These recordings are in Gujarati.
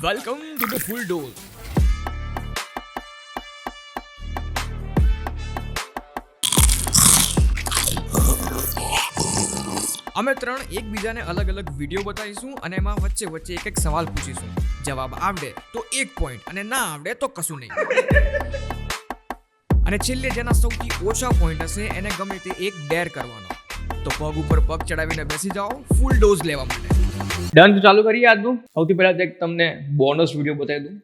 Welcome to the full dose. અમે ત્રણ એકબીજાને અલગ અલગ વિડીયો બતાવીશું અને એમાં વચ્ચે વચ્ચે એક સવાલ પૂછીશું. જવાબ આવડે તો 1 પોઈન્ટ અને ના આવડે તો કશું નહીં. અને છેલ્લે જેના સૌથી ઓછા પોઈન્ટ હશે એને ગમે તે એક ડેર કરવાનો. તો પગ ઉપર પગ ચડાવીને બેસી જાઓ ફૂલ ડોઝ લેવા માટે. ડન, તો ચાલુ કરીએ આજનું. સૌથી પહેલા એક તમને બોનસ વિડીયો બતાવી દઉં,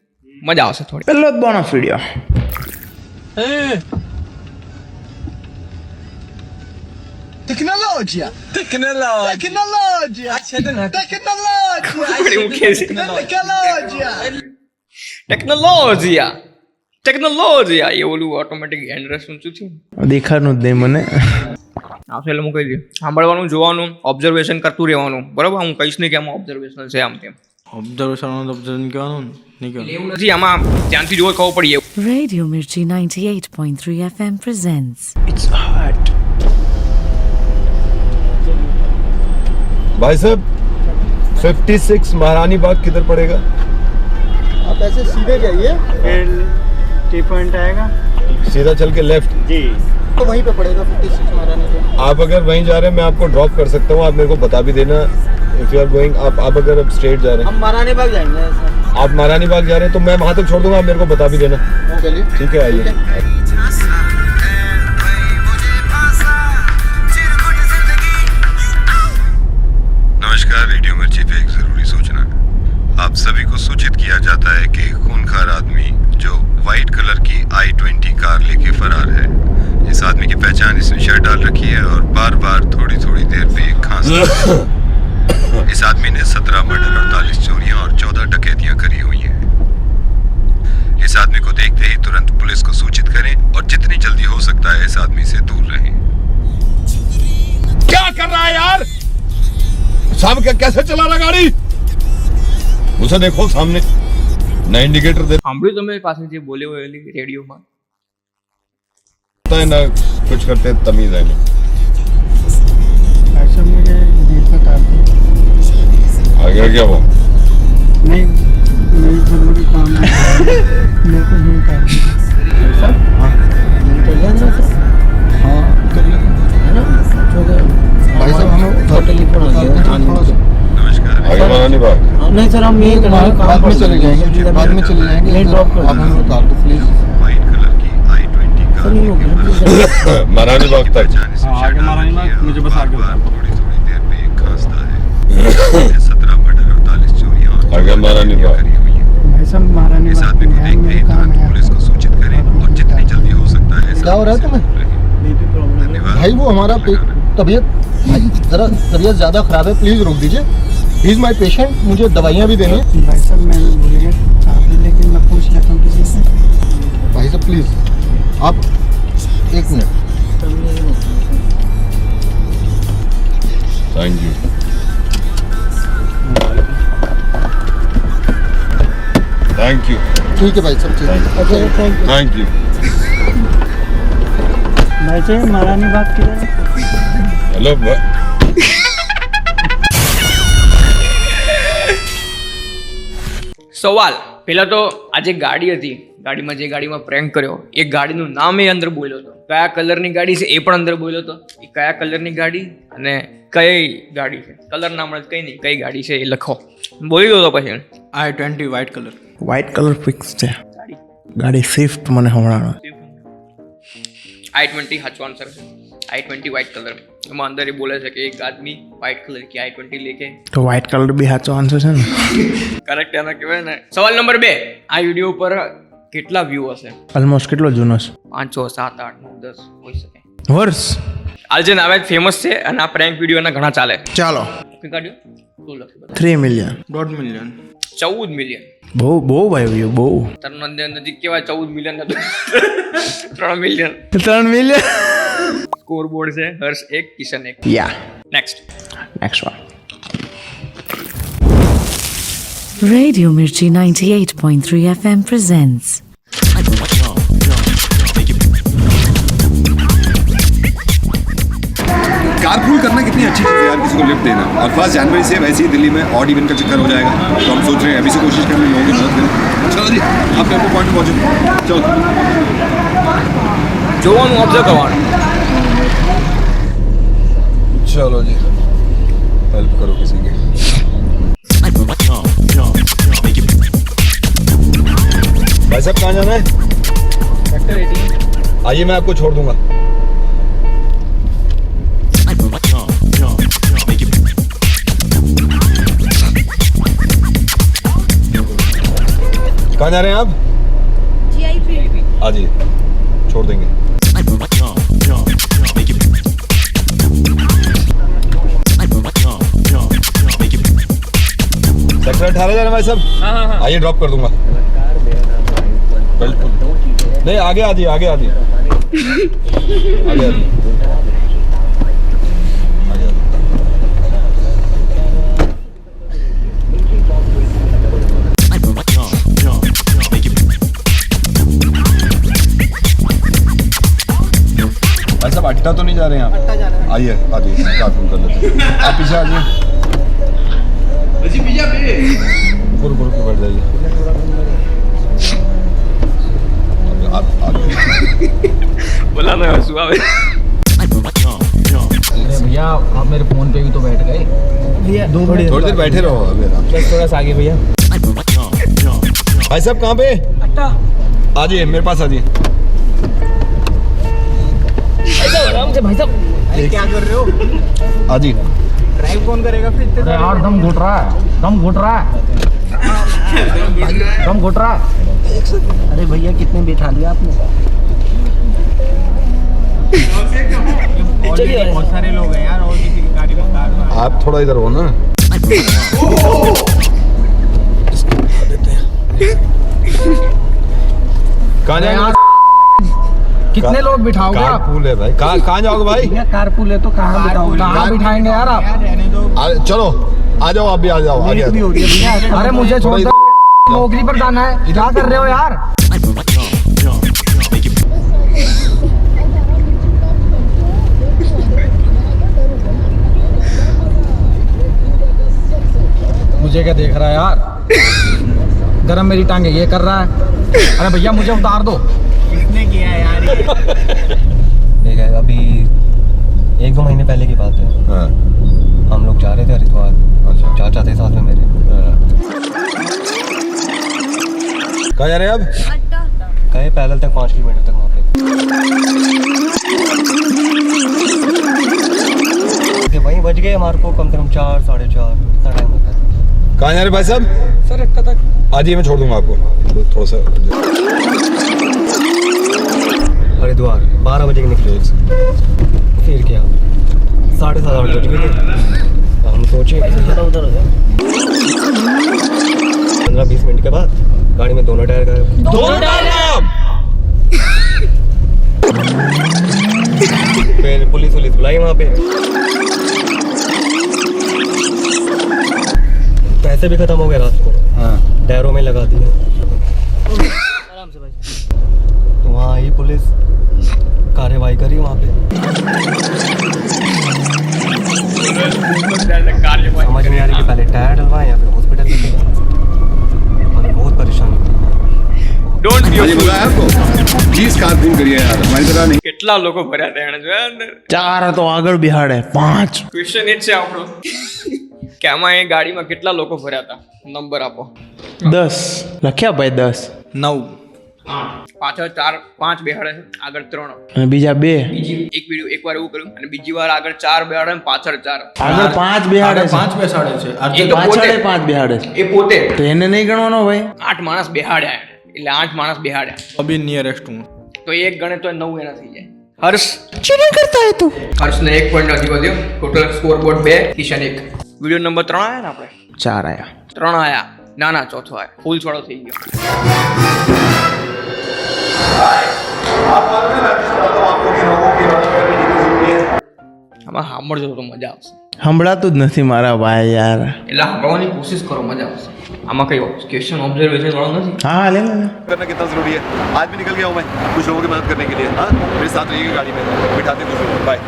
મજા આવશે થોડી. પહેલો જ બોનસ વિડીયો. Tecnologia! ટેકનોલોજીયા એ ઓલું ઓટોમેટિક હેન્ડ રેસ્ટ ઊંચું થયું. દેખાડનું જ નહીં મને. આવશે એટલે હું કહી દઉં. સાંભળવાનું, જોવાનું, ઓબ્ઝર્વેશન કરતું રહેવાનું. બરોબર, હું કહીશ નહીં કે આમાં ઓબ્ઝર્વેશન છે આમ તેમ. ઓબ્ઝર્વેશન કહેવાનું નહીં કહેવાનું. એવું નથી, આમાં ધ્યાનથી જોવા ખબર પડી. Radio Mirchi 98.3 FM presents. It's hard. भाई साहब 56 महारानी बाग किधर पड़ेगा? आप ऐसे सीधे जाइए, फिर टी पॉइंट आएगा. सीधा चल के लेफ्ट. जी. तो वहीं पे पड़ेगा 56 महारानी पे. आप अगर वहीं जा रहे हैं मैं आपको ड्रॉप कर सकता हूँ, आप मेरे को बता भी देना. इफ यू आर गोइंग, आप अगर अब स्ट्रेट जा रहे हैं. हम महारानी बाग जाएंगे सर. आप महारानी बाग जा रहे हैं तो मैं वहाँ तक छोड़ दूंगा, आप मेरे को बता भी देना. चलिए ठीक है, आइए. नमस्कार, रेडियो मिर्ची पे एक जरूरी सूचना. आप सभी को सूचित किया जाता है कि खूनखार आदमी जो वाइट कलर की i20 कार लेके फरार है. इस आदमी की पहचान इसने शर्ट डाल रखी है और बार बार थोड़ी थोड़ी देर पे खांसता है. इस आदमी ने 17 मर्डर, 48 चोरियां और 14 डकैतियां करी हुई हैं. इस आदमी को देखते ही तुरंत पुलिस को सूचित करें और जितनी जल्दी हो सकता है इस आदमी से दूर रहें. क्या कर रहा है यार? साहब कैसे चला रहा गाड़ी? उसे देखो सामने ना इंडिकेटर दे સાંભળ્યું તમે પાસે જે બોલ્યો એલી રેડિયોમાં? है ना कुछ करते तमीज है नहीं. ऐसा मुझे नहीं पता. आगे क्या वो नहीं, मेरी जरूरी काम है. मेरे को नहीं काम है. हाँ, हाँ करिए. है ना? भाई साहब हमें टेलीफोन आ गया. नमस्कार. आगे महारानी बाग. नहीं सर, हम यही बाद में चले जाएंगे. बाद में चले जाएंगे. नहीं ड्रॉप कर. आप हमें उतार दो प्लीज. वाइट कलर की i20 कार लेके फरार. महारानी बाग तक. पहचान इसने शर्ट डाल रखी है और मुझे बस आगे बार थोड़ी थोड़ी देर पे खांसता है. 17 मर्डर, 48 चोरियां और आगे महारानी बाग. करी हुई हैं. भाई साहब महारानी इस आदमी को देखते ही तुरंत पुलिस को सूचित करें और जितनी जल्दी हो सकता है इस क्या हो रहा है आदमी से तुम्हें? दूर रहें. BP problem. धन्यवाद. भाई वो हमारा तबीयत जरा तबीयत ज़्यादा ख़राब है, प्लीज़ रोक दीजिए. ही इज़ माई पेशेंट, मुझे दवाइयाँ भी देनी है. भाई साहब मैं भूल गया चाबी, लेकिन मैं पूछ लेता हूँ किसी से. भाई साहब प्लीज़ आप 1 minute. Thank you. Thank you. ठीक है भाई साहब, ठीक है. अच्छा थैंक यू. Thank you. भाई साहब महारानी बाग किधर है? हेलो. સવાલ પહેલા તો આ જે ગાડી હતી, ગાડીમાં જે ગાડીમાં પ્રેન્ક કર્યો એ ગાડીનું નામ એ અંદર બોલ્યો હતો. કયા કલરની ગાડી છે એ પણ અંદર બોલ્યો હતો. એ કયા કલરની ગાડી અને કઈ ગાડી છે, કલર નામ કઈ નહીં, કઈ ગાડી છે એ લખો. બોલી દો તો પછી. i20 white colour. White colour fix છે. ગાડી સ્વિફ્ટ મને હમણાં. i20 સાચો આન્સર છે. i20 white colour. એમાં અંદર એ બોલે છે કે એક આદમી વ્હાઇટ કલર की i20 लेके. તો વ્હાઇટ કલર બી સાચો આન્સર છે ને. કરેક્ટ એના કહેવાય ને. સવાલ નંબર 2, આ વિડીયો પર કેટલા વ્યૂ હશે? ઓલમોસ્ટ કેટલો જૂનો છે? 5, 6, 7, 8, 9, 10 હોઈ શકે. વર્ષ. આલજન આવે ફેમસ છે અને આ પ્રેન્ક વિડીયો એના ઘણા ચાલે. ચાલો ઓકે કાઢ્યો. શું લખ્યું બધા? 3 મિલિયન. 1.5 મિલિયન. 14 મિલિયન. બહુ બહુ ભાઈ વ્યૂ બહુ. તારું નજીક કેવાય 14 મિલિયન હતું. 3 મિલિયન 3 મિલિયન. સ્કોર બોર્ડ છે. Harsh 1, Kishan 1. Yeah. Next. Next one. Radio Mirchi 98.3 FM presents. Carpool करना कितनी अच्छी चीज़ है यार, किसी को लिफ्ट देना। और 1 जनवरी से वैसे ही दिल्ली में ऑड इवन का चक्कर हो जाएगा, तो हम सोच रहे हैं अभी से कोशिश करें लोगों की मदद करें। चलो जी, आप टेम्पो पॉइंट पहुँचो, चलो। જોવાનું ઓબ્ઝર્વ કરવાનું। चलो जी, हेल्प करो किसी की। भाई साहब कहाँ जाना है? સેક્ટર 18। आइए मैं आपको छोड़ दूंगा। कहाँ जा रहे हैं आप? आ जाइए, छोड़ देंगे। सेक्टर 18 जा रहे हैं भाई साहब? हाँ। आइए ड्रॉप कर दूंगा। नहीं, आगे आ जाइए, आगे आ जाइए, आगे आ जाइए। भाई साहब अट्टा तो नहीं जा रहे हैं आप? आइए आ जाइए, कारपूल कर लेते हैं। आप पीछे आ जाइए, रुको रुको बैठ जाइए। आप आगे बोला मैं हंसू आवे। अरे भैया आप मेरे फोन पे भी तो बैठ गए भैया। थोड़ी देर बैठे रहो अभी आराम से। थोड़ा सा आगे भैया। भाई साहब कहाँ पे? आ जाइए, मेरे पास आ जाइए। आराम से भाई साहब। क्या कर रहे हो? आ जाइए। ड्राइव कौन करेगा फिर? अरे यार दम घुट रहा है, दम घुट रहा है, दम घुट रहा है। अरे भैया कितने बिठा लिया आपने? चलिए, बहुत सारे लोग हैं यार, और किसी की गाड़ी में कार। आप थोड़ा इधर हो ना। कहाँ जाएंगे? कितने लोग बिठाओगे आप? कारपूल है भाई। कहाँ जाओगे भाई? भैया कारपूल है तो कहाँ बिठाओगे? कहाँ बिठाएंगे यार आप? चलो आ जाओ, आप भी आ जाओ, आगे आ जाओ। अरे मुझे छोड़ दो, नौकरी पर जाना है। क्या कर रहे हो यार? मुझे क्या देख रहा है यार? गरम मेरी टांगे ये कर रहा है। अरे भैया मुझे उतार दो। किसने किया यार? ठीक है, अभी 1-2 महीने पहले की बात है। हाँ। हम लोग जा रहे थे हरिद्वार। अच्छा। चाचा थे साथ में मेरे। कहाँ जा रहे हैं आप? गए पैदल तक 5 किलोमीटर तक वहाँ पे। वहीं बच गए हमारे को कम से कम 4, 4:30 इतना टाइम होता है। कहाँ जा रहे भाई साहब? सर अट्टा तक। आ जाइए, मैं छोड़ दूंगा आपको। थोड़ा सा हरिद्वार 12 बजे के निकले। फिर क्या 7:30 बज गए थे। हम सोचे 15-20 मिनट के बाद गाड़ी में दोनों टायर गए। फिर पुलिस बुलाई वहाँ पे। पैसे भी खत्म हो गए रात को। हाँ। टायरों में लगा दिए। आराम से भाई। तो वहाँ आई पुलिस, कार्रवाई करी वहाँ पे। समझ नहीं आ रही कि पहले टायर डलवाएं या फिर हॉस्पिटल लेके जाएं। हमें बहुत परेशानी हुई। ડોન્ટ બી अरे बुलाया आपको? प्लीज कारपूल करिए यार, हमारी तरह नहीं। કેટલા લોકો ભર્યા હતા એને જોયા અંદર? 4 તો આગળ બિહાડે 5 ક્વેશ્ચન એ જ છે આપણો કે આમાં એ ગાડીમાં કેટલા લોકો ભર્યા હતા? નંબર આપો। 10 લખ્યા ભાઈ 10 9। પાછળ 4-5 બેહાડે છે, આગળ 3। અને બીજા 2 બીજી એક વિડિયો એકવાર એવું કર્યું અને બીજી વાર આગળ 4 બેહાડે અને પાછળ 4। આગળ 5 બેહાડે છે 5 બેસાડે છે। એ તો પોતે પાછળ 5 બેહાડે છે એ પોતે તો એને નહીં ગણવાનો ભાઈ 8 માણસ બેહાડ્યા એટલે 8 માણસ બેહાડ્યા अभी नियरेस्ट हूँ। તો એક ગણે તો 9 એના થઈ જાય। હર્ષ ચીટિંગ કરતા હે તું હર્ષને 1 પોઈન્ટ નથી વધ્યો, total score board 2, Kishan 1। Video number 3 આયા ને આપણે? 4 આયા 3 આયા, ના ના ચોથો આયા, ફૂલ છોડો થઈ ગયો। આમાં સાંભળજો તો મજા આવશે, સંભળાતું જ નથી મારા ભાઈ યાર એટલે સાંભળવાની કોશિશ કરો, મજા આવશે। આમાં કઈ ક્વેશ્ચन ऑब्जर्वेशन वाला नहीं। हाँ ले ले करना कितना जरूरी है। आज भी निकल गया हूँ मैं कुछ लोगों की मदद करने के लिए। हाँ, मेरे साथ रहिएगा गाड़ी में, बिठाते कुछ लोग। बाय।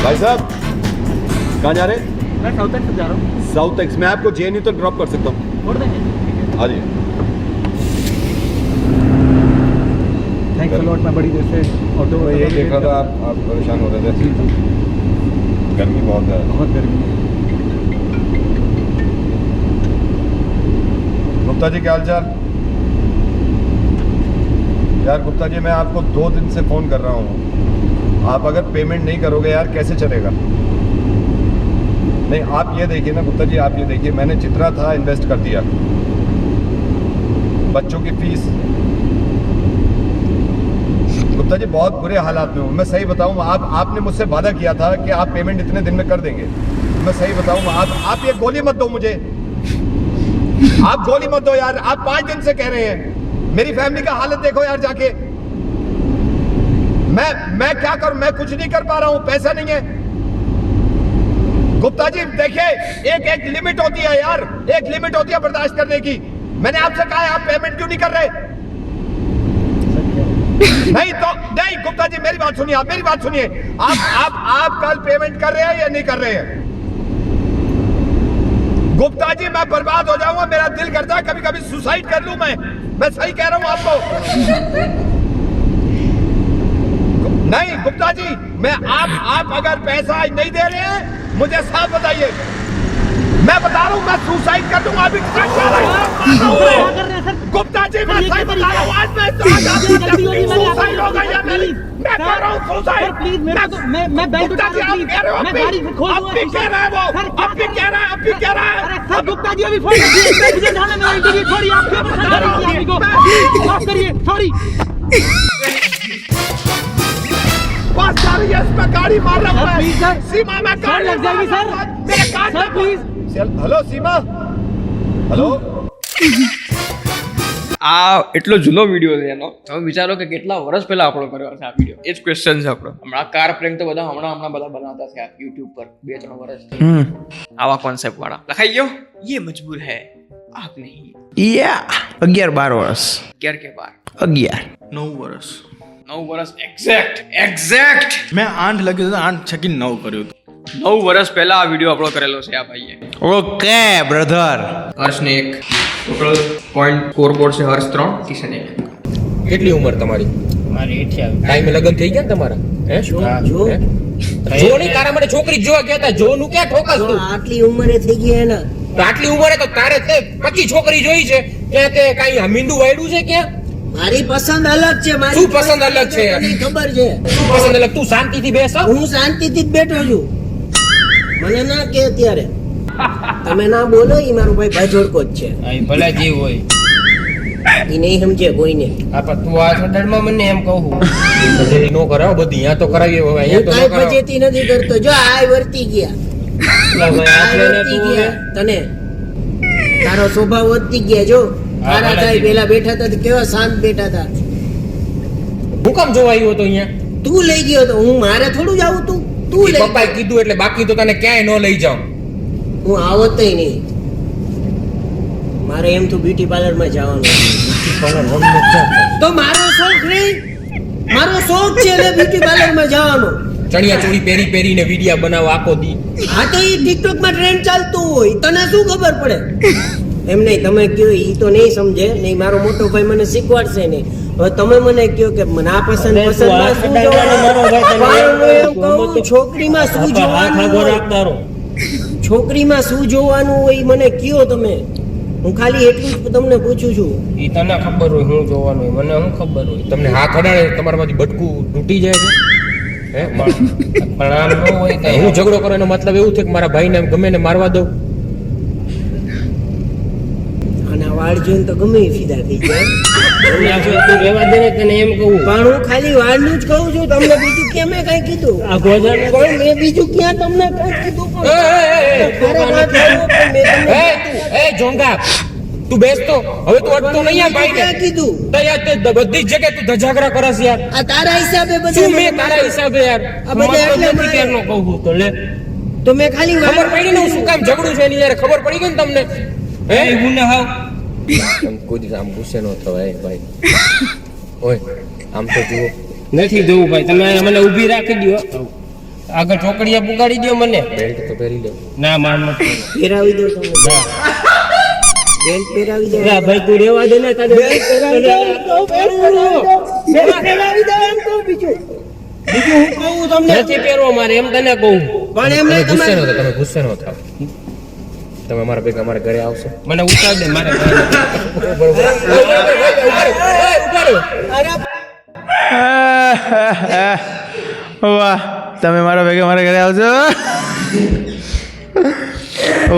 भाई साहब कहाँ जा रहे हैं? मैं साउथ तक जा रहा हूँ। South x. मैं आपको जेएनयू तक ड्रॉप कर सकता हूँ। छोड़ देंगे। हाँ जी। Thanks a lot. मैं बड़ी देर से ऑटो तो ये देख रहा था, आप परेशान हो रहे थे। गर्मी बहुत है। बहुत गर्मी है। गुप्ता जी क्या हाल चाल? यार गुप्ता जी, मैं आपको 2 दिन से फ़ोन कर रहा हूँ। आप अगर पेमेंट नहीं करोगे यार कैसे चलेगा? नहीं, आप ये देखिए ना गुप्ता जी, आप ये देखिए, मैंने जितना था इन्वेस्ट कर दिया। बच्चों की फीस, गुप्ता जी बहुत बुरे हालात में हूँ। मैं सही बताऊँ, आपने मुझसे वादा किया था कि आप पेमेंट इतने दिन में कर देंगे। मैं सही बताऊँ, आप ये गोली मत दो मुझे। आप गोली मत दो यार। आप 5 दिन से कह रहे हैं। मेरी फैमिली का हालत देखो यार जाके। मैं क्या करूं? मैं कुछ नहीं कर पा रहा हूं, पैसा नहीं है। गुप्ता जी देखिए, एक लिमिट होती है यार, एक लिमिट होती है बर्दाश्त करने की। मैंने आपसे कहा है, आप पेमेंट क्यों नहीं कर रहे? नहीं तो नहीं गुप्ता जी, मेरी बात सुनिए, आप मेरी बात सुनिए। आप कल पेमेंट कर रहे हैं या नहीं कर रहे हैं? गुप्ता जी मैं बर्बाद हो जाऊंगा। मेरा दिल करता है कभी कभी सुसाइड कर लूं मैं सही कह रहा हूं आपको। नहीं गुप्ता जी, आप अगर पैसा नहीं दे रहे हैं मुझे साफ बताइए। मैं बता रहा हूं, मैं सुसाइड कर दूंगा अभी। गुप्ता जी मैं सही बता रहा हूं, आज मैं सुसाइड हो गई है मेरी। मैं कर रहा हूं सुसाइड। प्लीज मैं बैंक गुप्ता जी आप कह रहे हो, मैं गाड़ी खोल दूंगा। अब भी कह रहा है वो, अब भी कह रहा है। सर गुप्ता जी अभी फोन मुझे जाना, मेरा इंटरव्यू छोड़िए। आप क्यों परेशान कर रही हैं आदमी को? माफ करिए, सॉरी। बस सर, ये इस पे गाड़ी मार रहा है। प्लीज सर, सीमा में सर लग जाएगी सर। मेरे कान sir please. Hello Seema, hello. આ એટલો જૂનો વિડીયો છે એનો. તમે વિચારો કે કેટલા વર્ષ પહેલા આપણો કર્યો હશે આ વિડીયો. એ જ ક્વેશ્ચન છે આપણો. હમણાં કાર પ્રેન્ક તો બધા હમણાં બધા બનાવતા છે યુટ્યુબ પર 2-3 વર્ષથી. આવા કોન્સેપ્ટ વાળા લખાઈ ગયો. ये मजबूर है आप नहीं. યા 11-12 વર્ષ 11 के बार 11 9 વર્ષ 9 વર્ષ એક્ઝેક્ટ મેં 8 લખ્યું હતું, 8 છકી 9 કર્યું હતું. 9 વર્ષ પહેલા આ વિડીયો અપલોડ કરેલો છે આ ભાઈએ. Okay brother. હર્ષને 1 ટોટલ પોઈન્ટ સ્કોર બોર્ડ છે. હર્ષ 3, કિશન 1. કેટલી ઉંમર તમારી? મારી 28. ટાઈમે લગ્ન થઈ ગયા ને તમારા? હે જો નહીં, તારા માટે છોકરી જોવા ગયા હતા. જો નું ક્યાં ઠોકાસ તું? આટલી ઉંમરે થઈ ગઈ હે ને. તો આટલી ઉંમરે તો તારે તે 25 છોકરી જોઈ છે. ક્યાં તે કાઈ મીંડું વાયડું છે ક્યાં? મારી પસંદ અલગ છે. મારી શું પસંદ અલગ છે? મને ખબર છે. શું પસંદ અલગ? તું શાંતિથી બેસ. હું શાંતિથી જ બેઠો છું. મને ના કે અત્યારે તમે ના બોલો. ઈ મારો ભાઈ ભાજોડકો જ છે. ભલે જે હોય ઈ નહીં સમજે કોઈને. આ પણ તું આ સદરમાં મને એમ કહું પછી નો કરાવો બધી. અહીંયા તો કરાવીએ હવે. અહીંયા તો હું નો કાંઈ કરાવો. ફજેતી નથી કરતો. જો આ વર્તી ગયા. આ વર્તી ગયા તને. તારો સ્વભાવ વધતી ગયા. જો મારા થાય પેલા બેઠા હતા તો કેવા શાંત બેઠા હતા. હું કામ જોવા આવ્યો તો અહીંયા? તું લઈ ગયો તો હું મારે થોડું જ આવું. તું લઈ પપ્પાએ કીધું એટલે બાકી તો તને ક્યાંય ન લઈ જાઉં. હું આવતય નહીં. મારે એમ તો બ્યુટી પાર્લર માં જવાનું. તો મારો શોખ નહીં, મારો શોખ છે ને બ્યુટી પાર્લર માં જવાનો. ચણિયા ચોળી પહેરીને વિડિયા બનાવો આખો દી. હા તો એ ટિકટોક માં ટ્રેન્ડ ચાલતું હોય, તને શું ખબર પડે? એમ નહીં, તમે કયો ઈ તો નહીં સમજે. નહીં, મારો મોટો ભાઈ મને શીખવાડશે નહીં. હવે તમે મને કયો કે ના પસંદ પસંદમાં શું જોવાનું? છોકરીમાં શું જોવાનું? છોકરીમાં શું જોવાનું હોય ઈ મને કયો તમે. હું ખાલી એટલું જ તમને પૂછું છું. ઈ તને ખબર હોય હું જોવાનું હોય, મને શું ખબર હોય? તમને હાથ અડાડે તમારામાંથી બટકું તૂટી જાય છે. હે પણ આમ ન હોય કે હું ઝઘડો કરો એનો મતલબ એવું છે કે મારા ભાઈને ગમે ને મારવા દઉં. અને વાળ જોઈને તો ગમે ફીદા થઈ જાય. તું રહેવા દે ને, તને એમ કહું. પણ હું ખાલી વાળનું જ કહું છું. તમને બીજું ક્યાં મેં કઈ કીધું? પણ મેં બીજું ક્યાં તમને કઈ કીધું? એ જોંગા તું બેસતો હવે તું અટતો નહીં આ ભાઈને. ક્યાં કીધું? તો યાર તે બધી જ જગ્યાએ તું ધજાગરા કરસ યાર. આ તારા હિસાબે શું બધા મેં તારા હિસાબે યાર? આ બધા એટલે નથી ક્યારનો કહું છું તો લે. તો મેં ખાલી ખબર પડી ને હું શું કામ ઝઘડું છે એની યાર ખબર પડી ગઈ ને તમને? હે ગુને હાવ કોઈ દિવસ આમ ગુસ્સે ન થવાય ભાઈ. ઓય આમ તો જુઓ. નથી જોવું ભાઈ, તમે મને ઊભી રાખી દો. આગળ ચોકડીએ પુગાડી દો મને. બેલ્ટ તો પહેરી લે. ના માર નથી. પહેરાવી દો તમે બેલ્ટ પહેરાવી દો ભાઈ તું રેવા દે ને તારે બેલ્ટ પહેરાવી દો એમ તો બીજું હું કહું તમને નથી પહેરવો મારે એમ તને કહું. પણ એમ નહીં ગુસ્સે ન થાવ, તમે ગુસ્સે ન થાવ. તમે મારા ભેગા મારા ઘરે આવશો, મને ઉતાર દે મારે વાહ, તમે મારા ભેગા મારા ઘરે આવજો.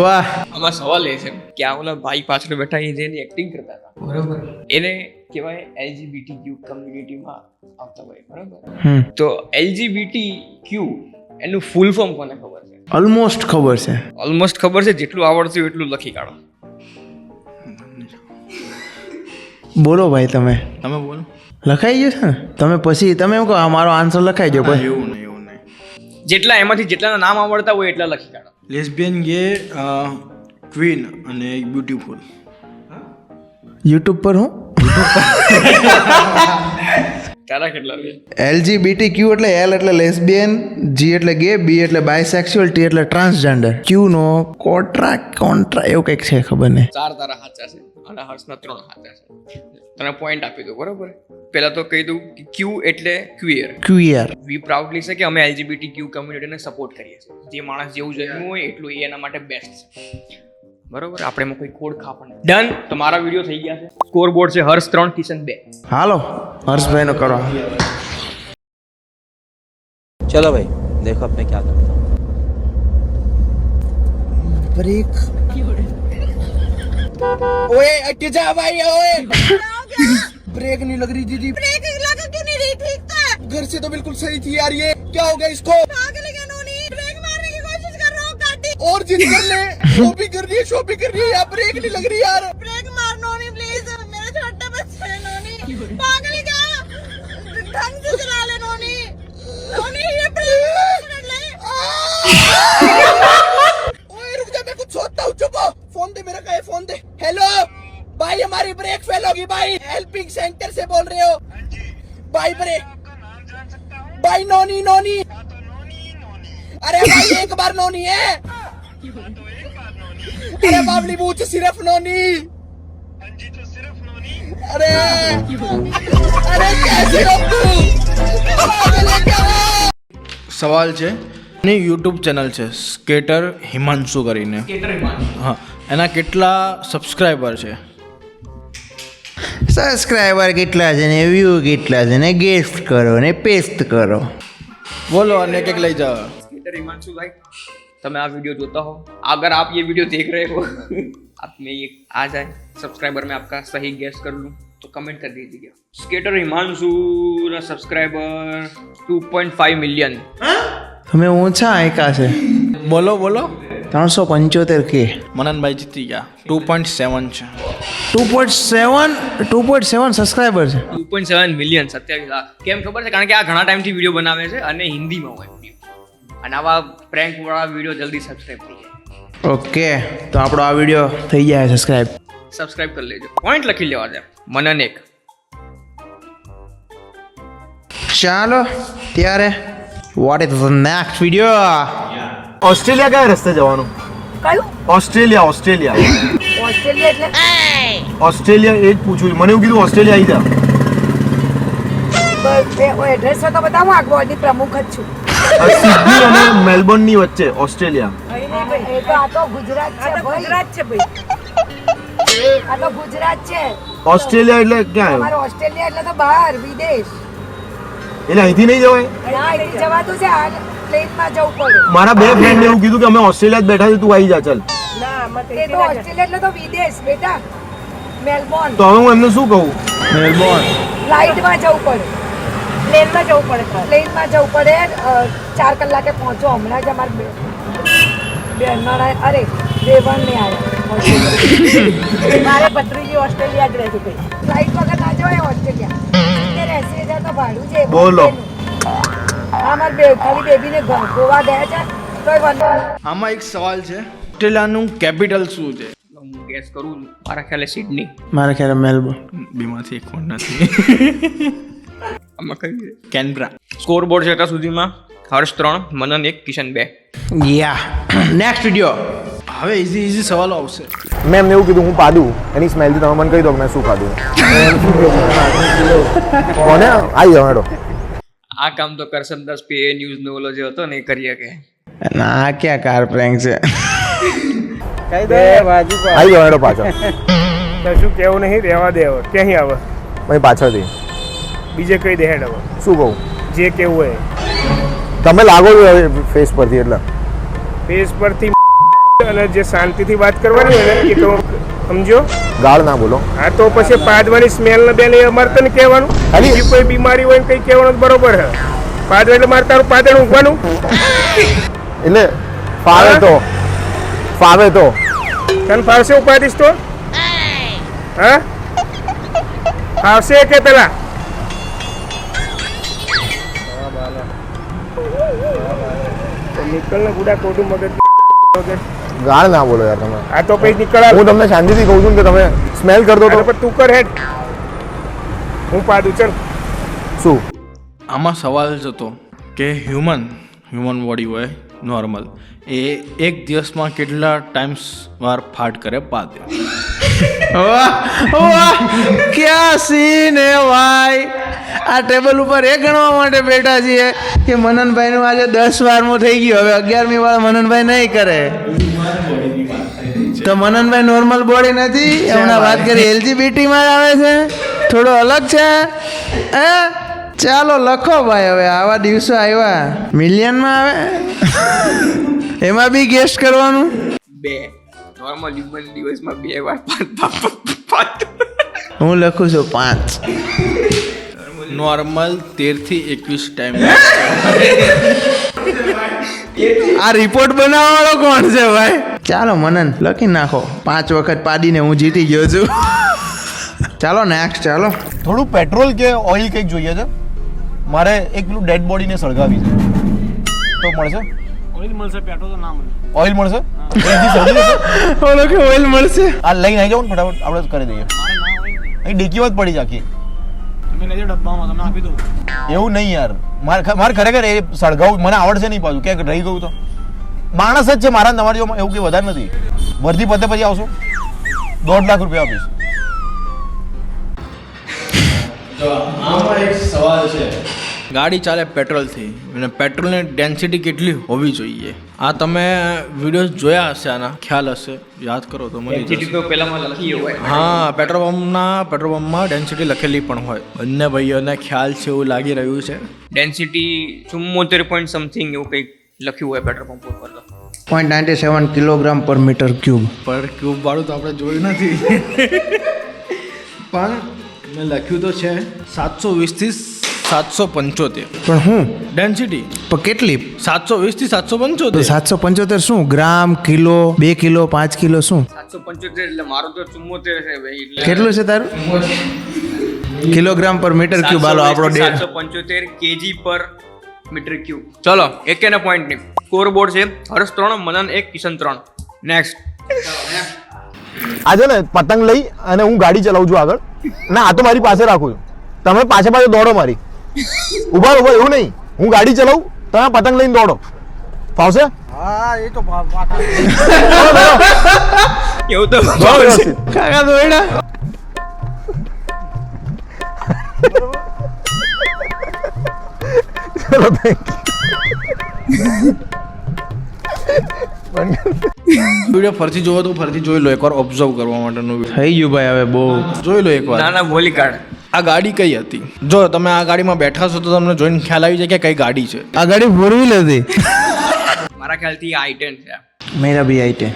વાહ. આમાં સવાલ એ છે કે આ ઓલા ભાઈ પાછળ બેઠા એ જેની એક્ટિંગ કરતા હતા બરોબર, એને કહેવાય LGBTQ કમ્યુનિટીમાં આવતા હોય બરોબર. તો LGBTQ એનું ફૂલ ફોર્મ કોને ખબર છે? ઓલમોસ્ટ ખબર છે. ઓલમોસ્ટ ખબર છે, જેટલું આવડતું હોય એટલું લખી કાઢો. બોલો ભાઈ, તમે બોલો. લખાઈ ગયું છે ને? તમે પછી તમે એમ કહો આ મારો આન્સર લખાઈ ગયો પછી. એવું નહીં. જેટલા એમાંથી જેટલાના નામ આવડતા હોય એટલા લખી કાઢો. લેસ્બિયન, ગે, ક્વીન અને બ્યુટીફુલ. યુટ્યુબ પર હું તારા કેટલા છે? LGBTQ એટલે L એટલે લેસ્બિયન, G એટલે ગે, B એટલે બાયસેક્સ્યુઅલ, T એટલે ટ્રાન્સજેન્ડર, Q નો કોન્ટ્રા એવું કંઈક છે, ખબર નહીં. 4 તારા સાચા છે અને હર્ષના 3 સાચા છે. તને પોઈન્ટ આપી દઉં બરોબર. પહેલા તો કહી દઉં કે Q એટલે ક્વિયર. ક્વિયર. વી પ્રાઉડલી છે કે અમે LGBTQ કમ્યુનિટીને સપોર્ટ કરીએ છીએ. જે માણસ જેવું જન્મ્યું હોય એટલું એ એના માટે બેસ્ટ છે બરોબર. આપણે એમાં કોઈ કોડ ખાપ નહીં. ડન. તો મારા વિડીયો થઈ ગયા છે. સ્કોર બોર્ડ છે હર્ષ 3, કિશન 2. હાલો હર્ષભાઈ નો કરો. चलो भाई देखो अब मैं क्या करता हूँ. ब्रेक. ओए अट जा भाई, ओए ब्रेक नहीं लग रही दीदी. ब्रेक लगा क्यों नहीं रही? ठीक था. घर से तो बिल्कुल सही थी यार, ये क्या हो गया इसको? पागल है क्या नोनी? ब्रेक मारने की कोशिश कर रहा हूँ गाड़ी. और जिद कर ले. शॉपिंग कर रही है, शॉपिंग कर रही है यार, ब्रेक नहीं लग रही यार. ब्रेक मार नोनी प्लीज. मेरा छोटा बच्चा है नोनी. पागल है क्या? ढंग से चला ले नोनी. नोनी ये ब्रेक कर ले. ओए रुक जा, मैं कुछ सोचता हूँ. चुप हो. फोन दे मेरा, का फोन दे. हेलो भाई, हमारी ब्रेक फेल होगी भाई. हेल्पिंग सेंटर से बोल रहे हो भाई? ब्रेक भाई. नोनी नोनी. अरे भाई एक बार नोनी है. अरे बाबली बूच सिर्फ नोनी. अरे अरे कैसे रोकूं? पागल है क्या? સવાલ છે એની યુટ્યુબ ચેનલ છે સ્કેટર હિમાંશુ કરીને. હા, એના કેટલા સબસ્ક્રાઈબર છે? સબસ્ક્રાઈબર કેટલા છે ને વ્યૂ કેટલા છે ને ગેસ્ટ કરો ને પેસ્ટ કરો. બોલો અને એક લઈ જાઓ. हिमांशु भाई, તમે આ वीडियो જોતા हो, अगर आप ये वीडियो देख रहे हो आप में ये आ जाए सब्सक्राइबर में आपका सही गैस कर लूँ तो कमेंट कर दीजिएगा. स्केटर हिमांशु ना सब्सक्राइबर 2.5 મિલિયન. તમે ઓછા આયકા છે. બોલો બોલો. 375K. મનનભાઈ જીતી ગયા. 2.7 છે. 2.7 સબસ્ક્રાઈબર છે. 2.7 મિલિયન, 27 લાખ. કેમ ખબર છે? કારણ કે આ ઘણા ટાઈમથી વિડીયો બનાવે છે અને હિન્દીમાં હોય વિડીયો, અને આવા પ્રેન્ક વાળા વિડીયો જલ્દી સબસ્ક્રાઇબ થઈ જાય. ઓકે, તો આપણો આ વિડીયો થઈ જાય સબસ્ક્રાઈબ. સબસ્ક્રાઇબ કરી લેજો. પોઈન્ટ લખી લેવા છે મનન એક. ચાલો ત્યારે what is the next video? Australia કયા રસ્તે જવાનું? કયું? ઓસ્ટ્રેલિયા ઓસ્ટ્રેલિયા ઓસ્ટ્રેલિયા એટલે ઓસ્ટ્રેલિયા એ જ પૂછ્યું. મને એવું કીધું ઓસ્ટ્રેલિયા આવી જા. એડ્રેસ તો બતાવો. આ બોર્ડની પ્રમુખ જ છું. સિડની અને મેલબોર્ન ની વચ્ચે ઓસ્ટ્રેલિયા. એ તો આ તો ગુજરાત છે. ગુજરાત છે ભાઈ. આ તો ગુજરાત છે. ઓસ્ટ્રેલિયા એટલે ક્યાં અમારો આવ્યું? ઓસ્ટ્રેલિયા એટલે તો બહાર વિદેશ. એટલે અહીંથી નહીં જવાય? ના અહીંથી જવાતું છે. આ પ્લેનમાં જવું પડે. મારા બે ફ્રેન્ડ એવું કીધું કે અમે ઓસ્ટ્રેલિયા જ બેઠા છે, તું આવી જા ચાલ. એ તો ઓસ્ટ્રેલિયા એટલે તો વિદેશ બેટા. મેલબોર્ન. તો હવે હું એમને શું કહું? મેલબોર્ન. ફ્લાઇટમાં જવું પડે. પ્લેનમાં જવું પડે. પ્લેનમાં જવું પડે. 4 કલાકે પહોંચો. હમણાં જ અમારે બેનના અરે દેવણને આવ્યા. મારે પત્રીજી ઓસ્ટ્રેલિયા જ રહે છે ભાઈ. ફ્લાઇટ વગર ના જવાય ઓસ્ટ્રેલિયા. 80,000 તો ભાડું છે. બોલો. અમારે ખાલી બેબીને ગોવા ગયા છે તોય વાંધો નહીં. આમાં એક સવાલ છે, ઓસ્ટ્રેલિયાનું કેપિટલ શું છે? હું ગેસ કરું છું, મારા ખ્યાલે સિડની. મારા ખ્યાલે મેલબોર્ન. બેમાંથી એક પણ નથી. આમાં કઈ કેનબરા. સ્કોર બોર્ડ છે અત્યાર સુધીમાં હર્ષ 3, મનન 1, કિશન 2. યા નેક્સ્ટ વિડીયો. હવે ઇઝી સવાલો આવશે. મેં એમને એવું કીધું હું પાડું એની સ્મેલથી તમે મને કહી દો કે મેં શું ખાધું. કોને આવી જાવ હેડો. આ કામ તો કરસમદાસ પે ન્યૂઝ નો ઓલો જે હતો ને એ કરીએ કે ના ક્યાં કાર પ્રેન્ક છે. આવી જાવ હેડો પાછળ. શું કેવું નહીં રહેવા દે હવે ક્યાંય આવે ભાઈ પાછળથી બીજે કહી દે હેડ હવે શું કહું જે કેવું હોય તમે લાગો છો ફેસ પરથી એટલે ફેસ પરથી અને જે શાંતિથી વાત કરવાની હોય ને એ તો સમજો. ગાળ ના બોલો. હા તો પછી પાદવાની સ્મેલ ને બેન એ અમારે તને કહેવાનું બીજી કોઈ બીમારી હોય ને કંઈ કહેવાનું બરોબર હે. પાદવા એટલે મારે તારું પાદળ ઊંઘવાનું એટલે ફાવે તો તને ફાવશે ઉપાડીશ તો હા ફાવશે કે પેલા નીકળ ને ગુડા ખોટું મગજ ગાળ ના બોલો યાર તમે. આ તો પછી નીકળ. હું તમને શાંતિથી કહું છું કે તમે સ્મેલ કર દો તો તું કર હેડ હું પાડું ચાલ. શું આમાં સવાલ જ હતો કે હ્યુમન બોડી હોય નોર્મલ એ એક દિવસમાં કેટલા ટાઈમ્સ વાર ફાટ કરે પાદે. વાહ વાહ ક્યાં સીન હે ભાઈ. આ ટેબલ ઉપર એ ગણવા માટે બેઠા છીએ કે મનનભાઈનું આજે 10 વારમું થઈ ગયું, હવે 11મી વાર મનનભાઈ નહીં કરે. તો મનનભાઈ નોર્મલ બોડી નથી, હમણાં વાત કરી એલજીબીટીમાં આવે છે, થોડો અલગ છે. ચાલો લખો ભાઈ, હવે આવા દિવસો આવ્યા મિલિયનમાં આવે એમાં બી ગેસ્ટ કરવાનું. 2 નોર્મલ હ્યુમન દિવસમાં 2 વાર હું લખું છું 5. નોર્મલ 13 થી 21 ટાઈમ. આ રિપોર્ટ બનાવવાળો કોણ છે ભાઈ? ચાલો મનન લખી નાખો, 5 વખત પાડીને હું જીતી ગયો છું. ચાલો નેક્સ્ટ. ચાલો થોડું પેટ્રોલ કે ઓઇલ કંઈક જોઈએ છે મારે. એક પેલું ડેડ બોડીને સળગાવી છે તો મળશે? ઓઇલ મળશે, પેટ્રોલ તો ના મળે. ઓઇલ મળશે? ઓલો કે ઓઇલ મળશે. આ લઈને આવી જાઓ ને ફટાફટ, આપણે કરી દઈએ. અહીં ડેકીમાં જ પડી જ આખી. ડબ્બામાં તમને આપી દઉં. એવું નહીં યાર, મારે ખરેખર એ સળગાવું મને આવડશે નહીં પાછું. ક્યાંક રહી ગયું તો માણસ જ છે મારા તમારી જોડે, એવું કંઈ વધારે નથી. વર્ધી પતે પછી આવશું, 1.5 લાખ રૂપિયા આપીશ. આમાં એક સવાલ છે, ગાડી ચાલે પેટ્રોલથી અને પેટ્રોલની ડેન્સિટી કેટલી હોવી જોઈએ? આ તમે વિડીયો જોયા હશે, આના ખ્યાલ હશે, યાદ કરો તો મને. તો પહેલામાં લખી હોય. હા, પેટ્રોલ પંપમાં ડેન્સિટી લખેલી પણ હોય. બંને ભાઈઓને ખ્યાલ છે એવું લાગી રહ્યું છે. ડેન્સિટી 74 પોઈન્ટ સમથિંગ એવું કંઈક લખ્યું હોય પેટ્રોલ પંપ ઉપર તો. 0.97 કિલોગ્રામ પર મીટર ક્યુબ. પર ક્યુબ વાળું તો આપણે જોયું નથી, પણ મેં લખ્યું તો છે 720 થી 775. પણ હું ડેન્સિટી પણ કેટલી? 720 થી 775. 775 શું? ગ્રામ, કિલો, 2 કિલો, 5 કિલો શું? 775 એટલે મારું તો 74 છે ભાઈ. એટલે કેટલું છે તારું? કિલોગ્રામ પર મીટર ક્યુબ. હાલો આપણો 775 કેજી પર મીટર ક્યુબ. ચલો એકેના પોઈન્ટ ની સ્કોર બોર્ડ છે હર્ષ 3, મનન 1, કિશન 3. નેક્સ્ટ. આજે ને પતંગ લઈ અને હું ગાડી ચલાવું છું આગળ, ના આ તો મારી પાસે રાખું છું, તમે પાછે દોડો મારી. ઉભા એવું નહીં, હું ગાડી ચલાવું, તમે પતંગ લઈને દોડો. ફાવશે? હા, એ તો એવું તો કાકા દોડ્યા. ચલો થેન્ક વિડીયો ફરતી જોવો તો ફરતી જોઈ લો એકવાર, ઓબ્ઝર્વ કરવા માટેનું થઈ ગયું ભાઈ, હવે બહુ જોઈ લો એકવાર. ના બોલી કાઢ. આ ગાડી કઈ હતી? જો તમે આ ગાડીમાં બેઠા છો તો તમને જોઈને ખ્યાલ આવી જાય કે કઈ ગાડી છે. આ ગાડી 4 વ્હીલ હતી. મારા ખ્યાલથી i10 છે. મેરા બી i10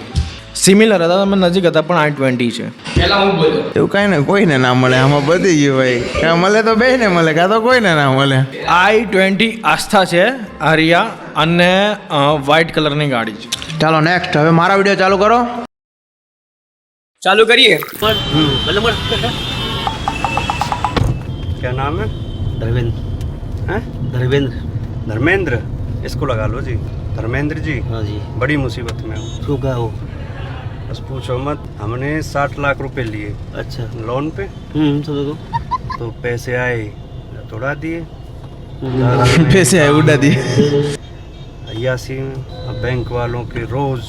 સિમિલર હતા, તમે નજીક હતા, પણ i20 છે. પહેલા હું બોલ્યો એવું કાંઈ ને કોઈને ના મળે આમાં, બધી ગયું ભાઈ. કાં મળે તો બેને મળે, કાં તો કોઈને ના મળે. i20 આસ્થા છે, આરિયા, અને વ્હાઇટ કલરની ગાડી છે. ચાલો નેક્સ્ટ. હવે મારા વિડીયો ચાલુ કરો. ચાલુ કરીએ. क्या नाम है? धर्मेंद्र. हैं? धर्मेंद्र. इसको लगा लो जी. धर्मेंद्र जी. हाँ जी. बड़ी मुसीबत में हो. क्यों क्या हो? बस पूछो मत. हमने 60 लाख रुपए लिए. अच्छा. लोन पे. समझो तो पैसे आए तोड़ा दिए. पैसे है उड़ा दिए। अय्यासी में बैंक वालों के रोज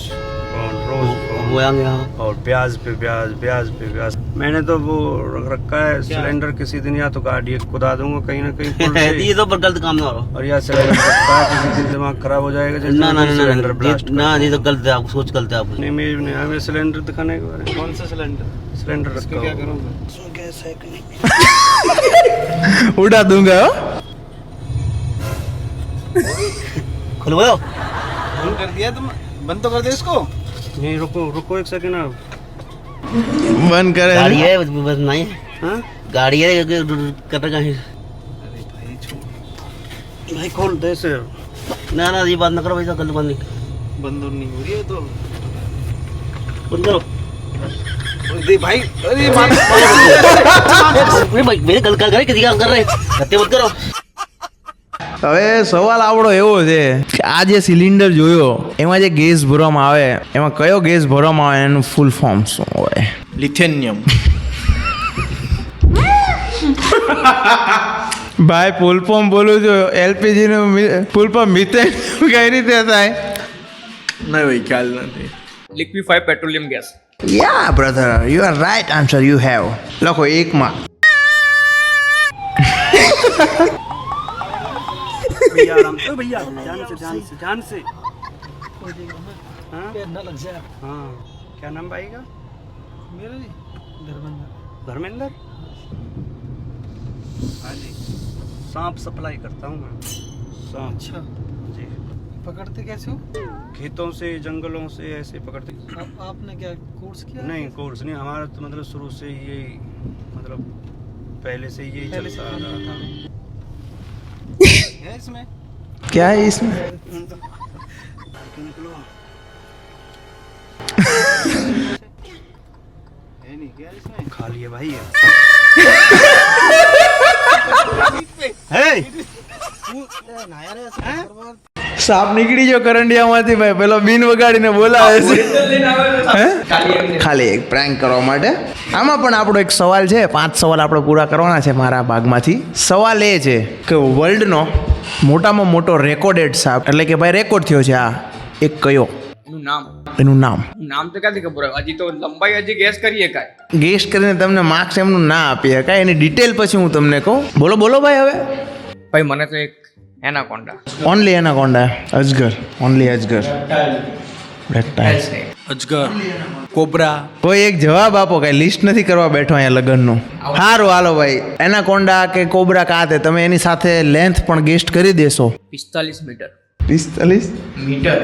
और ब्याज पे ब्याज। मैंने तो वो रख रखा है सिलेंडर, किसी दिन या तो गाड़ी कुदा दूंगा कहीं ना कहीं पुल से। ये तो गलत काम ना करो। और या सिलेंडर रखता है, किसी दिन दिमाग खराब हो जाएगा जैसे सिलेंडर ब्लास्ट। ना ये तो गलत है, आप सोच गलत है आप। नहीं मेरी नहीं हमें सिलेंडर दिखाने के बारे में। कौन सा सिलेंडर रखा क्या करूँगा? उड़ा दूंगा। खुलवाओ। बंद कर दिया तुम, बंद तो कर दे इसको। नहीं रुको एक सेकंड आप। बंद करे गाड़ी है बस नहीं है। हाँ गाड़ी है कर रहा है। भाई खोल दे से। ना ये बात ना करो भाई, गलत बात नहीं। बंद नहीं हो रही है तो बंद करो। दे भाई। अरे अरे भाई मेरे गलत कर किसी काम कर रहे हैं, मत करो। હવે સવાલ આપણો એવો છે કે આ જે સિલિન્ડર જોયો એમાં જે ગેસ ભરવામાં આવે એમાં કયો ગેસ ભરવામાં આવે એનું ફૂલ ફોર્મ શું હોય? लिथेनियम। ભાઈ ફૂલ ફોર્મ બોલું છું, એલપીજી નું ફૂલ ફોર્મ મિથેન કઈ રીતે થાય? नहीं भाई ख्याल नहीं। Liquefied petroleum gas. Yeah brother, you are right answer you have. લખો એકમાં. भैया आराम से भैया, जान से। हाँ क्या नाम भाई का? मेरा धर्मेंद्र। हाँ जी, सांप सप्लाई करता हूँ मैं। सांप। अच्छा जी। पकड़ते कैसे हो? खेतों से जंगलों से ऐसे पकड़ते। आपने क्या कोर्स किया? नहीं कोर्स नहीं, हमारा तो मतलब शुरू से यही, मतलब पहले से यही चलता आ रहा था। है इसमें क्या है इसमें? है नहीं क्या इसमें? खा लिए भाई है। સાપ નીકળી ગયો કરંડિયામાંથી ભાઈ, પેલો બીન વગાડીને બોલાવે છે. હે? ખાલી એક પ્રેન્ક કરવા માટે. આમાં પણ આપણો એક સવાલ છે, 5 સવાલ આપણે પૂરા કરવાના છે મારા ભાગમાંથી. સવાલ એ છે કે વર્લ્ડનો મોટામાં મોટો રેકોર્ડેડ સાપ, એટલે કે ભાઈ રેકોર્ડ થયો છે આ, એક કયો? એનું નામ નામ તો ક્યાંથી ખબર હોય? હજી તો લંબાઈ હજી ગેસ કરીએ કાંઈ. ગેસ કરીને તમને માર્ક્સ એમનું ના આપી શકાય, એની ડિટેલ પછી હું તમને કહું. બોલો ભાઈ. હવે ભાઈ મને તો એક એનાકોન્ડા. Only anaconda. અજગર. ઓનલી અજગર. રેપ્ટાઇલ. अजगर, कोबरा। કોઈ એક જવાબ આપો, કઈ લિસ્ટ નથી કરવા બેઠો અહીંયા લગનનું. સારું હાલો ભાઈ, એનાકોન્ડા કે કોબરા કાતે તમે એની સાથે લેન્થ પણ ગેસ્ટ કરી દેશો. 45 મીટર. 45 મીટર.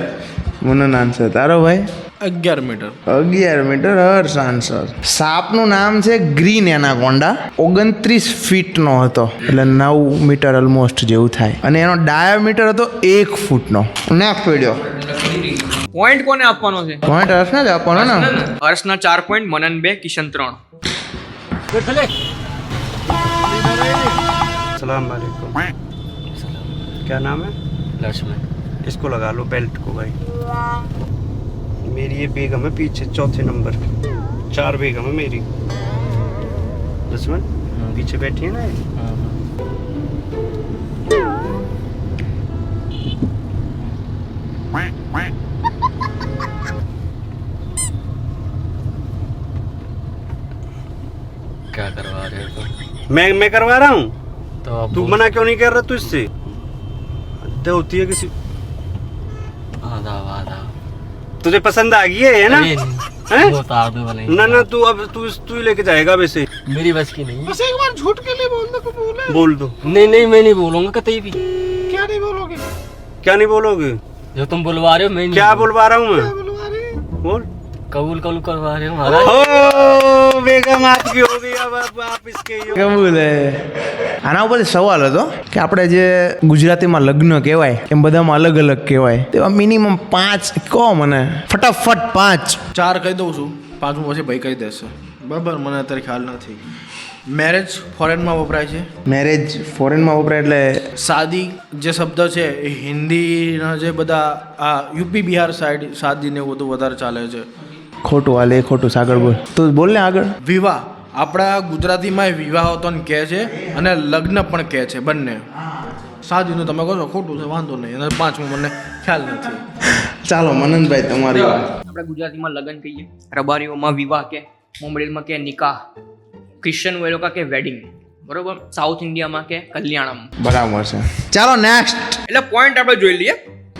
મને આન્સર તારો ભાઈ 11 मीटर। 11 મીટર. હર્ષ આન્સર. સાપનું નામ છે ગ્રીન એનાકોન્ડા. 29 ફીટનો હતો, એટલે 9 મીટર ઓલમોસ્ટ જેવું થાય, અને એનો ડાયામીટર હતો 1 ફૂટનો. Next video. પોઈન્ટ કોને આપવાનો છે? પોઈન્ટ હર્ષને જ આપવાનો ને. હર્ષના 4 પોઈન્ટ, મનન 2, કિશન 3. सलाम वालेकुम। क्या नाम है? लक्ष्मण। इसको लगा लो बेल्ट को भाई। मेरी ये बेगम है पीछे, चौथे नंबर। 4 बेगम है मेरी। लक्ष्मण पीछे बैठी है ना ये? क्या करवा रहे हो तुम? मैं करवा रहा हूँ तो अब तू मना क्यों नहीं कर रहा? तू इससे हद होती है किसी। आधा तुझे पसंद आ गई है ना? हैं? वो तो आदमी वाला ही। ना तू अब तू ही लेके जाएगा वैसे। मेरी बस की नहीं। बस एक बार झूठ के लिए बोल दो, बोल दो। नहीं मैं नहीं बोलूंगा कतई भी। क्या नहीं बोलोगे? क्या नहीं बोलोगे? जो तुम बुलवा रहे हो मैं नहीं। क्या बुलवा रहा हूँ मैं? बोल। कबूल करवा रहे हो महाराज। हो बेगम आपकी हो गई, अब आप इसके ही हो। કબૂલ હે. આના ઉપર સવાલ હતો કે આપણે જે ગુજરાતીમાં લગ્ન કહેવાય એમ બધામાં અલગ અલગ કહેવાય, તેવા મિનિમમ 5 કહો મને, ફટાફટ 5. 4 કહી દઉં છું, 5મું પછી ભાઈ કહી દેશે. બરાબર, મને અત્યારે ખ્યાલ નથી. મેરેજ ફોરેનમાં વપરાય છે. મેરેજ ફોરેનમાં વપરાય એટલે શાદી જે શબ્દ છે એ હિન્દીના જે બધા આ યુપી બિહાર સાઈડ શાદીને એવું બધું વધારે ચાલે છે. ખોટું હાલે, ખોટું. સાગર બોલ, તું બોલ ને આગળ. વિવાહ આપણા ગુજરાતીમાં વિવાહ તો કહે છે અને લગ્ન પણ કહે છે, બંને. સાચું તમે કહો છો ખોટું છે વાંધો નહીં, અને પાંચમું મને ખ્યાલ નથી. ચાલો મનનભાઈ તમારી વાત. આપણે ગુજરાતીમાં લગ્ન કહીએ, રબારીઓમાં વિવાહ કે, મુંબઈમાં કે નિકાહ, ક્રિશ્ચન એ લોકો કે વેડિંગ, બરોબર. સાઉથ ઇન્ડિયામાં કે કલ્યાણમ. બરાબર છે. ચાલો નેક્સ્ટ એટલે પોઈન્ટ આપણે જોઈ લઈએ.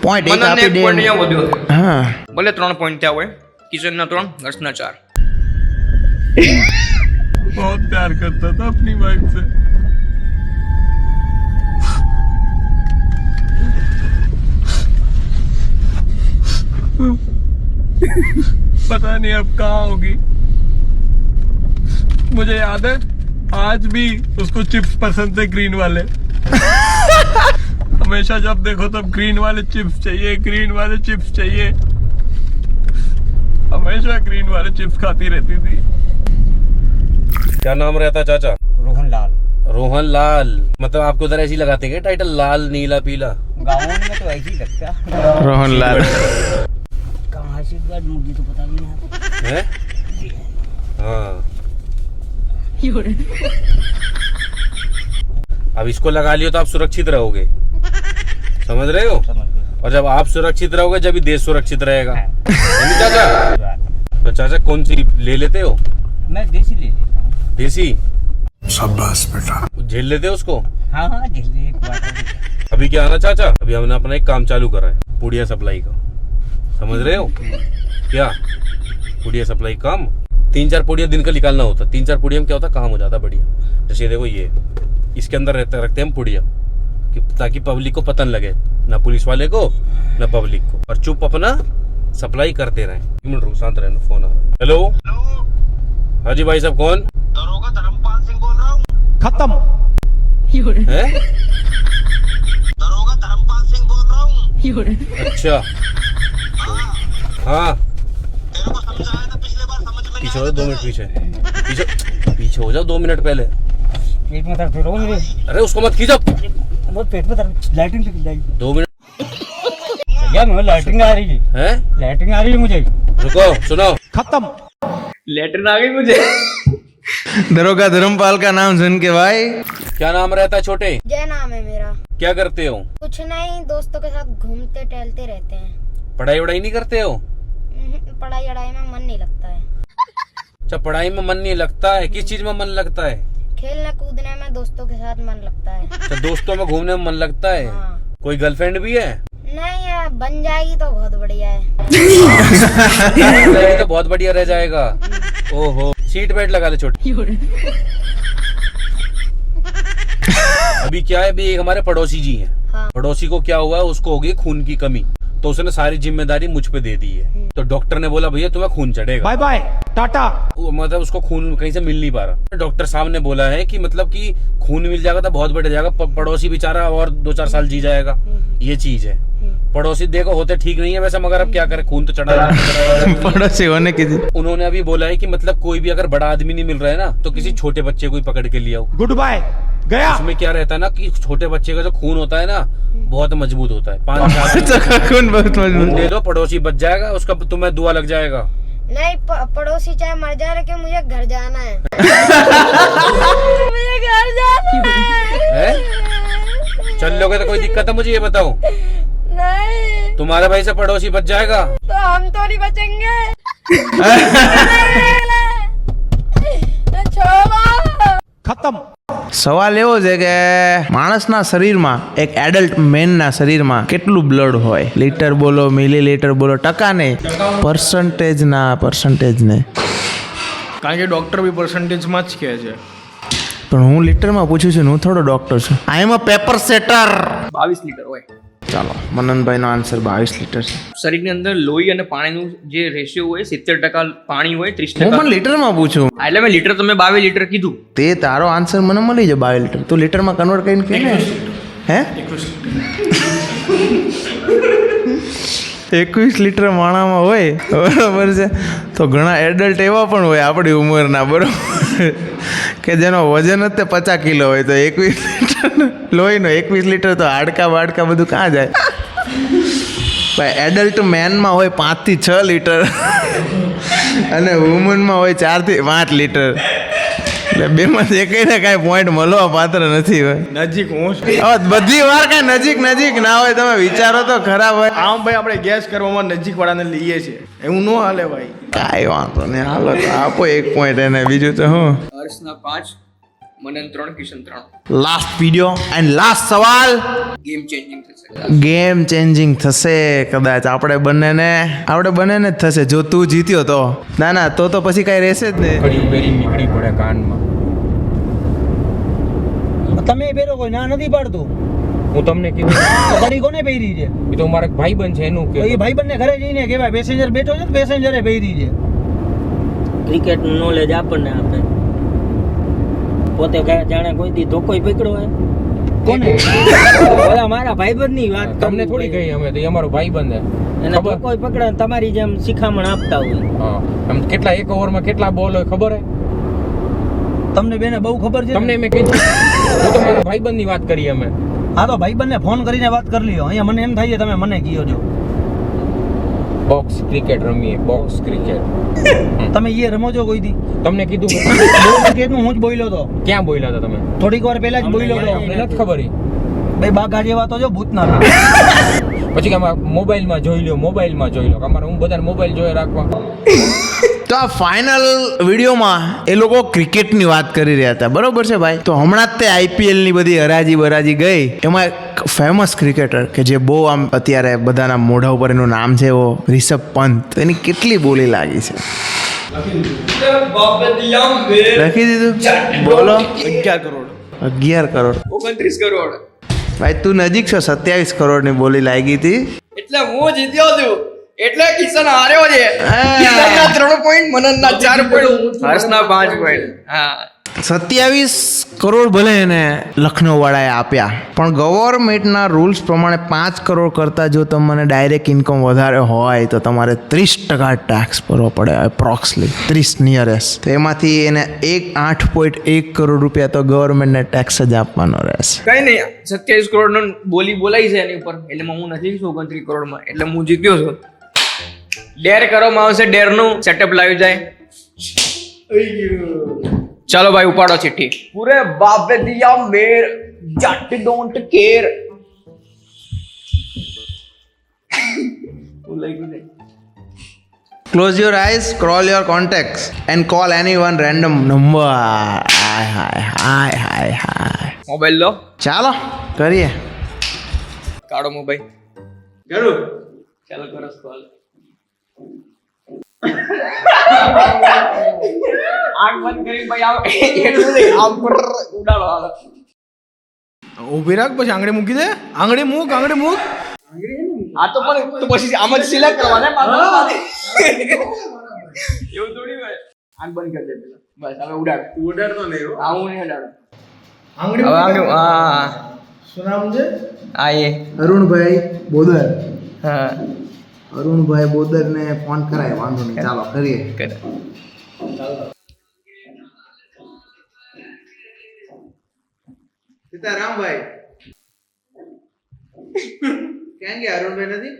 પોઈન્ટ એક મનનને આપી એક દે. point અહીંયા વધ્યો છે. હા ભલે 3 પોઈન્ટ થયા હોય. કિશનના 3, હર્ષના 4. बहुत प्यार करता था अपनी वाइफ से. पता नहीं अब कहाँ होगी. मुझे याद है आज भी उसको चिप्स पसंद थे ग्रीन वाले. हमेशा जब देखो तब ग्रीन वाले चिप्स चाहिए, ग्रीन वाले चिप्स चाहिए. हमेशा ग्रीन वाले चिप्स खाती रहती थी. क्या नाम रहता चाचा? रोहन लाल. रोहन लाल. मतलब आपको उधर ऐसी लगाते हैं टाइटल, लाल नीला पीला? गाँव में तो ऐसे ही लगता है. રોહનલાલ. कहाँ से बात मुझे तो पता भी नहीं. है? हाँ. अब इसको लगा लियो तो आप सुरक्षित रहोगे, समझ रहे हो? और जब आप सुरक्षित रहोगे जब देश सुरक्षित रहेगा. चाचा तो चाचा कौन सी ले लेते हो? मैं देसी ले लेता हूँ. देसी? शाबाश बेटा. झेल लेते हो उसको? हाँ हाँ जल्दी. अभी क्या है ना चाचा, अभी हमने अपना एक काम चालू करा है, पुड़िया सप्लाई का. समझ रहे हो क्या? पुड़िया सप्लाई काम 3-4 पुड़िया दिन का निकालना होता. 3-4 पुड़िया में क्या होता, काम हो जाता बढ़िया. जैसे देखो ये इसके अंदर रखते हैं हम पुड़िया, ताकि पब्लिक को पता न लगे, ना पुलिस वाले को ना पब्लिक को, और चुप अपना सप्लाई करते रहे. 1 मिनट रुक, शांत रहना, फोन आ रहा है. हेलो. हाँ जी भाई साहब, कौन? दरोगा धर्मपाल सिंह बोल रहा हूँ. खत्म. है? दरोगा धर्मपाल सिंह बोल रहा हूँ. अच्छा. हाँ तेरे को समझाया था पिछले बार, समझ में पीछे हो जाओ 2 मिनट, पीछे हो जाओ 2 मिनट पहले. पेट में दर्द हो रहा है. अरे उसको मत खींचो. बहुत पेट में दर्द. लैट्रिन की जाएगी. 2 मिनट भैया मुझे लैट्रिन आ रही है. है. लैट्रिन आ रही है मुझे. रुको सुनो. खत्म. लेटर आ गई मुझे. दरोगा धर्मपाल का नाम सुन के भाई. क्या नाम रहता है छोटे? जय नाम है मेरा. क्या करते हो? कुछ नहीं, दोस्तों के साथ घूमते टहलते रहते हैं. पढ़ाई वढ़ाई नहीं करते हो? पढ़ाई वढ़ाई में मन नहीं लगता है. अच्छा, पढ़ाई में मन नहीं लगता है. किस चीज में मन लगता है? खेलने कूदने में दोस्तों के साथ मन लगता है. अच्छा, दोस्तों में घूमने में मन लगता है. हाँ. कोई गर्लफ्रेंड भी है? नहीं यार, बन जाएगी तो बहुत बढ़िया है. तो बहुत बढ़िया रह जाएगा. ओहो, सीट बेल्ट लगा ले छोटे. अभी क्या है, अभी हमारे पड़ोसी जी हैं. हाँ. पड़ोसी को क्या हुआ, उसको हो गई खून की कमी, तो उसने सारी जिम्मेदारी मुझ पे दे दी है. तो डॉक्टर ने बोला भैया तुम्हें खून चढ़ेगा. Bye bye tata. मतलब उसको खून कहीं से मिल नहीं पा रहा. डॉक्टर साहब ने बोला है कि मतलब कि खून मिल जाएगा तो बहुत बढ़ जाएगा, पड़ोसी बेचारा और 2-4 साल जी जाएगा. ये चीज है. पड़ोसी देखो होते ठीक नहीं है वैसे, मगर अब क्या करे, खून तो चढ़ा. पड़ोसी होने की. उन्होंने अभी बोला है कि मतलब कोई भी अगर बड़ा आदमी नहीं मिल रहा है ना, तो किसी छोटे बच्चे को ही पकड़ के ले आओ. गुड बाय गया. उसमें क्या रहता है ना कि छोटे बच्चे का जो खून होता है ना बहुत मजबूत होता है. 5-4 खून बहुत मजबूत. दे दो, पड़ोसी बच जाएगा, उसका तुम्हें दुआ लग जाएगा. नहीं, पड़ोसी चाहे मर जाए, लेकिन मुझे घर जाना है. मुझे घर जाना है? चल लोगे तो कोई दिक्कत है मुझे ये बताओ? नहीं. तुम्हारे भाई से पड़ोसी बच जाएगा तो हम तो नहीं बचेंगे. छोड़ो. खत्म. સવાલ એવો છે કે માણસના શરીરમાં, એક એડલ્ટ મેનના શરીરમાં કેટલું બ્લડ હોય? લીટર બોલો, મિલીલીટર બોલો, ટકા નહીં, પર્સન્ટેજ નહીં. કારણ કે ડૉક્ટર બી પર્સન્ટેજમાં જ કહે છે. પણ હું લીટરમાં પૂછું છું, હું થોડો ડૉક્ટર છું. આઈ એમ અ પેપર સેટર. 22 લીટર હોય. ચાલો, મનનભાઈનો આન્સર 22 લીટર છે. શરીરની અંદર લોહી અને પાણીનું જે રેશિયો હોય 70% પાણી હોય, 30% હું પણ લીટરમાં પૂછું. એટલે મેં લીટર, તમે 22 લીટર કીધું. તે તારો આન્સર મને મળી જાય 22 લીટર. તું લીટરમાં કન્વર્ટ કરીને કે ને. હે? 21 લીટર માણામાં હોય, બરાબર છે. તો ઘણા એડલ્ટ એવા પણ હોય આપણી ઉંમરના, બરાબર, કે જેનો વજન જ તે 50 કિલો હોય, તો 21 લીટર લોહીનો 21 લીટર તો હાડકા બાડકા બધું ક્યાં જાય? ભાઈ એડલ્ટ મેનમાં હોય 5 થી 6 લીટર અને વુમનમાં હોય 4 થી 5 લીટર. એટલે બેમાંથી એકેયને કાંઈ પોઈન્ટ મળવા પાત્ર નથી હોય. નજીક હું છું. હવે બધી વાર કાંઈ નજીક નજીક ના હોય, તમે વિચારો તો ખરા ભાઈ. આમ ભાઈ આપણે ગેસ કરવામાં નજીક વાળાને લઈએ છીએ, એવું ન હાલે ભાઈ. કાંઈ વાંધો નહીં, હાલો તો આપો 1 પોઈન્ટ એને. બીજું તો હું હર્ષના 5, મનન 3, Kishan 3. Last video and last સવાલ. ગેમ ચેન્જિંગ થશે. ગેમ ચેન્જિંગ થશે કદાચ આપણે બંનેને જ થશે. જો તું જીત્યો તો ના તો પછી કાંઈ રહેશે જ નહીં. ઘડી પહેરી નીકળી પડે કાનમાં. તમે પહેરો કોઈ ના નથી પાડતું. હું તમને કીધું ઘડી કોને પહેરી છે? એ તો મારો ભાઈબંધ છે એનું કે એ ભાઈબંધને ઘરે જઈને કહેવાય પેસેન્જર બેઠો છે, પેસેન્જરે પહેરી છે. ક્રિકેટ નું નોલેજ આપણને આપે. પોતે જાણે કોઈ દી ધોકોય પકડ્યો હોય. કોને? ઓલા મારા ભાઈબંધ ની વાત તમને થોડી કહી અમે તો, એ અમારો ભાઈબંધ છે. એને ધોકોય પકડે તમારી જેમ શિખામણ આપતા હોય. હા, આમ કેટલા એક ઓવરમાં કેટલા બોલ હોય ખબર હે તમને બેને બહુ ખબર છે. તમને મેં કીધું, હું તો મારા ભાઈબંધ ની વાત કરી અમે. હા તો ભાઈબંધને ફોન કરીને વાત કરી લ્યો. અહીંયા મને એમ થાય છે તમે મને કીયો છો. બોક્સ ક્રિકેટ રમીએ, બોક્સ ક્રિકેટ. તમે એ રમો છો કોઈ દી? તમને કીધું ક્રિકેટનું હું જ બોલ્યો તો. ક્યાં બોલ્યા હતા તમે? થોડીક વાર પહેલા જ બોલ્યો તો. અમને નથી ખબર ઈ. ભાઈ બાગા જેવા તો જો ભૂતના. પછી કે અમારા મોબાઈલમાં જોઈ લો, અમારે હું બધા મોબાઈલ જોઈ રાખવા. તો આ ફાઇનલ વિડીયોમાં એ લોકો ક્રિકેટની વાત કરી રહ્યા હતા, બરોબર છે ભાઈ? તો હમણાં જ તે IPLની બધી હરાજી ગઈ, એમાં એક ફેમસ ક્રિકેટર કે જે બહુ આમ અત્યારે બધાના મોઢા ઉપર એનું નામ છે, એવો રિષભ પંત. એની કેટલી બોલી લાગી છે? લખી દીધું? બોલો. 11 કરોડ. 11 કરોડ. 29 કરોડ. ભાઈ તું નજીક છો, 27 કરોડની બોલી લાગી હતી. એટલે હું જીત્યો છું, એટલે કિશન હાર્યો છે. કિશનના 3 પોઈન્ટ, મનનના 4 પોઈન્ટ, હર્ષના 5 પોઈન્ટ. હા, 27 કરોડ ભલે એને લખનઉ વાળાએ આપ્યા, પણ ગવર્મેન્ટના રૂલ્સ પ્રમાણે 5 કરોડ કરતાં જો તમને ડાયરેક્ટ ઇન્કમ વધારે હોય તો તમારે 30% ટેક્સ ભરવો પડે, એપ્રોક્સલી 30 નિયરેસ્ટ. તો એમાંથી એને 8.1 કરોડ રૂપિયા તો ગવર્મેન્ટને ટેક્સ જ આપવાનો રહેશે. કઈ નહીં, 27 કરોડનો બોલી બોલાઈ છે એની ઉપર, એટલે હું નથી 29 કરોડમાં, એટલે હું જીત્યો છું. ડેર કરવામાં આવશે, ડેરનું સેટઅપ લાવી જાય. ચાલો ભાઈ ઉપાડો ચિઠ્ઠી. પૂરે બાપે દિયા મેર જટ don't care. Close your eyes, scroll your contacts and call anyone random number. Hi. Mobile લો, ચાલો કરીએ. કાઢો મોબાઈલ. ચાલો કરો કોલ. આંખ બંધ કરી ભાઈ, આમ એટલું નહીં, આમ પર ઉડાડો. હાલો ઊભી રાખ, પછી આંગળી મૂકી દે. આંગળી મૂક. આ તો પણ તો પછી આમ જ સિલેક્ટ કરવાના એવું થોડી હોય. આંખ બંધ કરી દે પેલા, બસ હવે ઉડાડ. ઉડાડતો નહીં. હા હું નહીં ઉડાડું. આંગળી. હા, શું નામ છે? આ એ અરુણભાઈ બોદર. હા, અરુણભાઈ બોદરને ફોન કરાય, વાંધો નહીં, ચાલો કરીએ. સીતારામભાઈ ક્યાં ગયા? અરુણભાઈ નથી?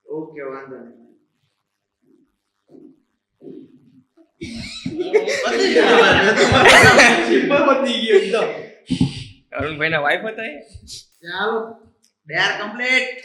ઓકે, વાંધો નહીં. અરુણભાઈ ના વાઈફ હતા એ. ચાલો, ડેર કમ્પ્લીટ.